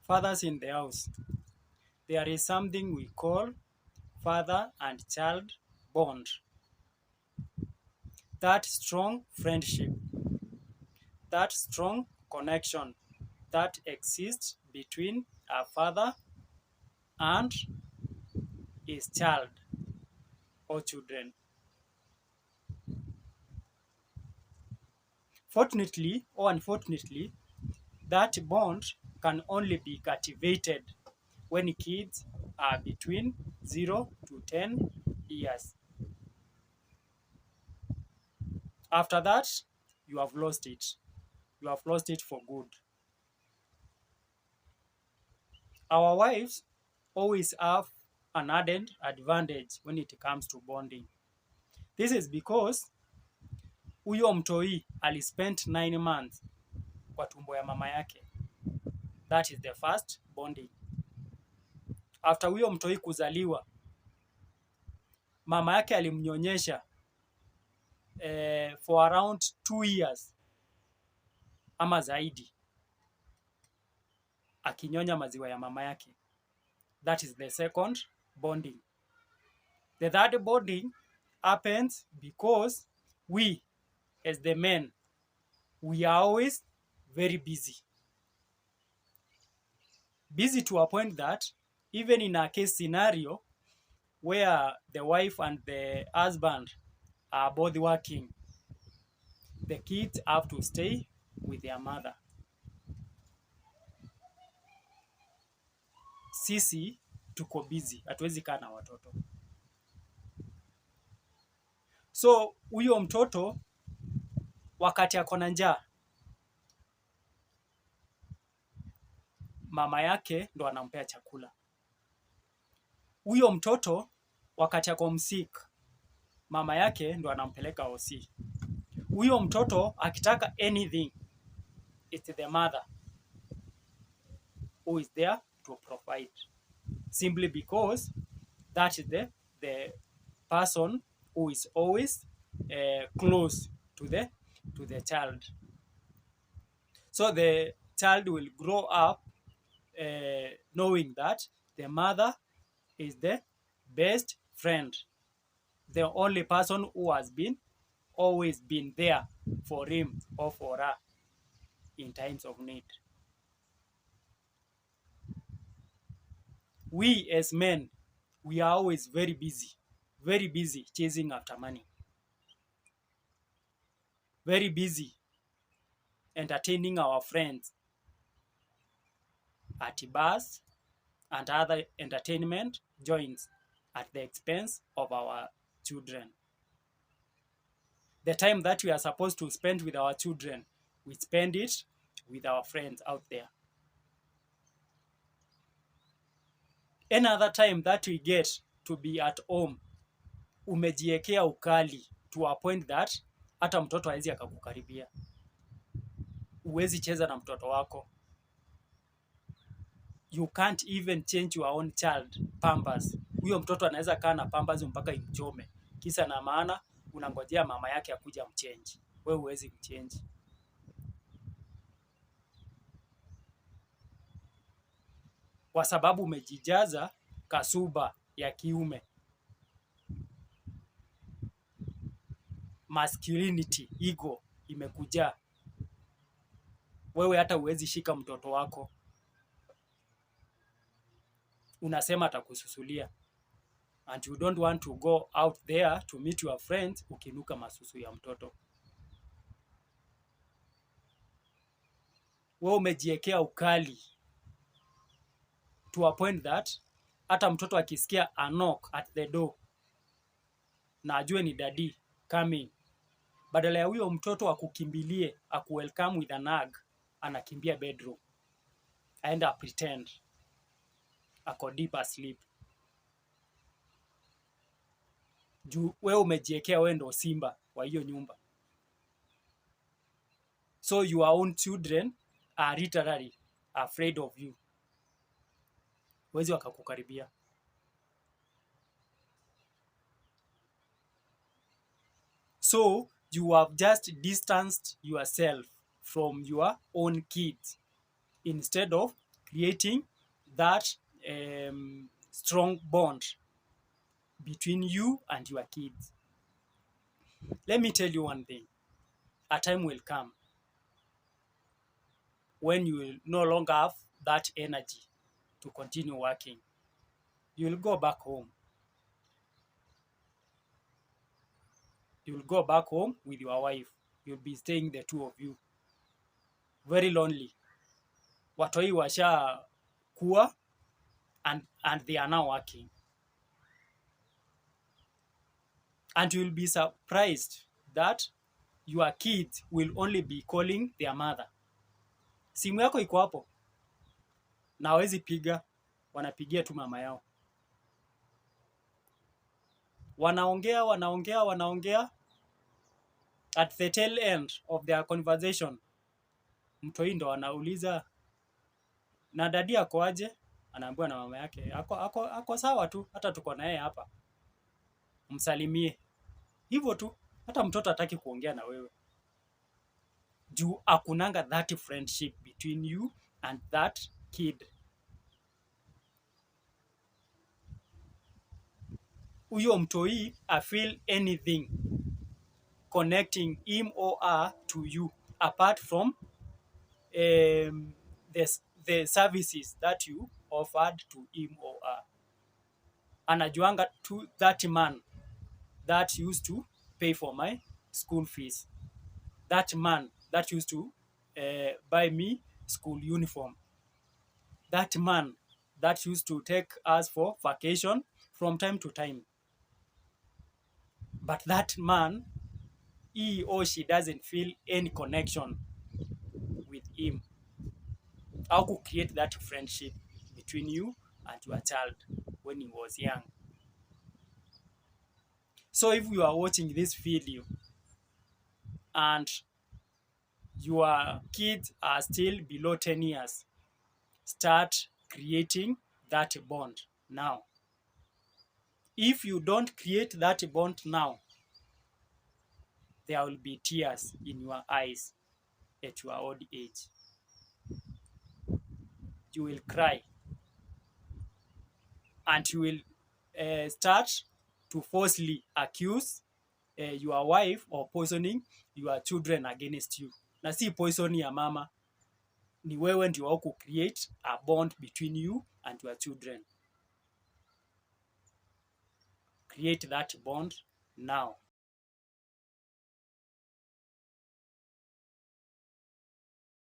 fathers in the house, there is something we call father and child bond. That strong friendship, that strong connection that exists between a father and his child or children. Fortunately or unfortunately, that bond can only be cultivated when kids are between 0 to 10 years. After that, you have lost it. You have lost it for good. Our wives always have an added advantage when it comes to bonding. This is because huyo mtoi alispent 9 months kwa tumbo ya mama yake. That is the first bonding. After huyo mtoi kuzaliwa, mama yake alimnyonyesha for around 2 years ama zaidi, akinyonya maziwa ya mama yake. That is the second bonding. The third bonding happens because we, as the men, we are always very busy. Busy to a point that even in a case scenario where the wife and the husband are both working, the kids have to stay with their mother. Sisi tuko busy, hatuwezi kaa na watoto. So huyo mtoto wakati ako na njaa, mama yake ndo anampea chakula. Huyo mtoto wakati ako msick, mama yake ndo anampeleka hosi. Huyo mtoto akitaka anything, it's the mother who is there to provide, simply because that is the person who is always close to the child. So the child will grow up knowing that the mother is the best friend, the only person who has always been there for him or for her in times of need. We as men, we are always very busy chasing after money, very busy entertaining our friends at bars and other entertainment joints at the expense of our children. The time that we are supposed to spend with our children, we spend it with our friends out there. Any other time that we get to be at home, umejiekea ukali to a point that hata mtoto hawezi akakukaribia. Huwezi cheza na mtoto wako. You can't even change your own child pampers. Huyo mtoto anaweza kaa na pampers mpaka imchome. Kisa na maana unangojea mama yake akuja mchange. Wewe huwezi mchange. Kwa sababu umejijaza kasuba ya kiume. Masculinity, ego imekuja. Wewe hata huwezi shika mtoto wako. Unasema atakususulia. And you don't want to go out there to meet your friends ukinuka masusu ya mtoto. Wewe umejiekea ukali to a point that hata mtoto akisikia a knock at the door na ajue ni daddy coming, badala ya huyo mtoto akukimbilie welcome with an hug, anakimbia bedroom aenda pretend ako deep asleep. Juu wewe umejiekea wewe ndo simba wa hiyo nyumba. So your own children are literally afraid of you. Wezi wakakukaribia. So you have just distanced yourself from your own kids instead of creating that strong bond between you and your kids. Let me tell you one thing. A time will come when you will no longer have that energy to continue working. You will go back home. You will go back home with your wife. You'll be staying the two of you. Very lonely. Watoi washa kuwa and they are now working. And you'll be surprised that your kids will only be calling their mother. Simu yako iko hapo na hawezi piga, wanapigia tu mama yao. Wanaongea. At the tail end of their conversation, mtoi ndo anauliza, na dadi ako aje? Anaambiwa na mama yake, ako sawa tu, hata tuko na yeye hapa, msalimie. Hivyo tu, hata mtoto hataki kuongea na wewe. Juu akunanga that friendship between you and that kid. Huyo mtoi I feel anything connecting him or her to you apart from the services that you offered to him or her. Anajuanga to that man that used to pay for my school fees, that man that used to buy me school uniform, that man that used to take us for vacation from time to time. But that man, he or she doesn't feel any connection with him. How to create that friendship between you and your child when he was young. So if you are watching this video and your kids are still below 10 years, start creating that bond now. If you don't create that bond now, there will be tears in your eyes at your old age. You will cry and you will start to falsely accuse your wife of poisoning your children against you. Na si poison ya mama, ni wewe ndio wako create a bond between you and your children. Create that bond now.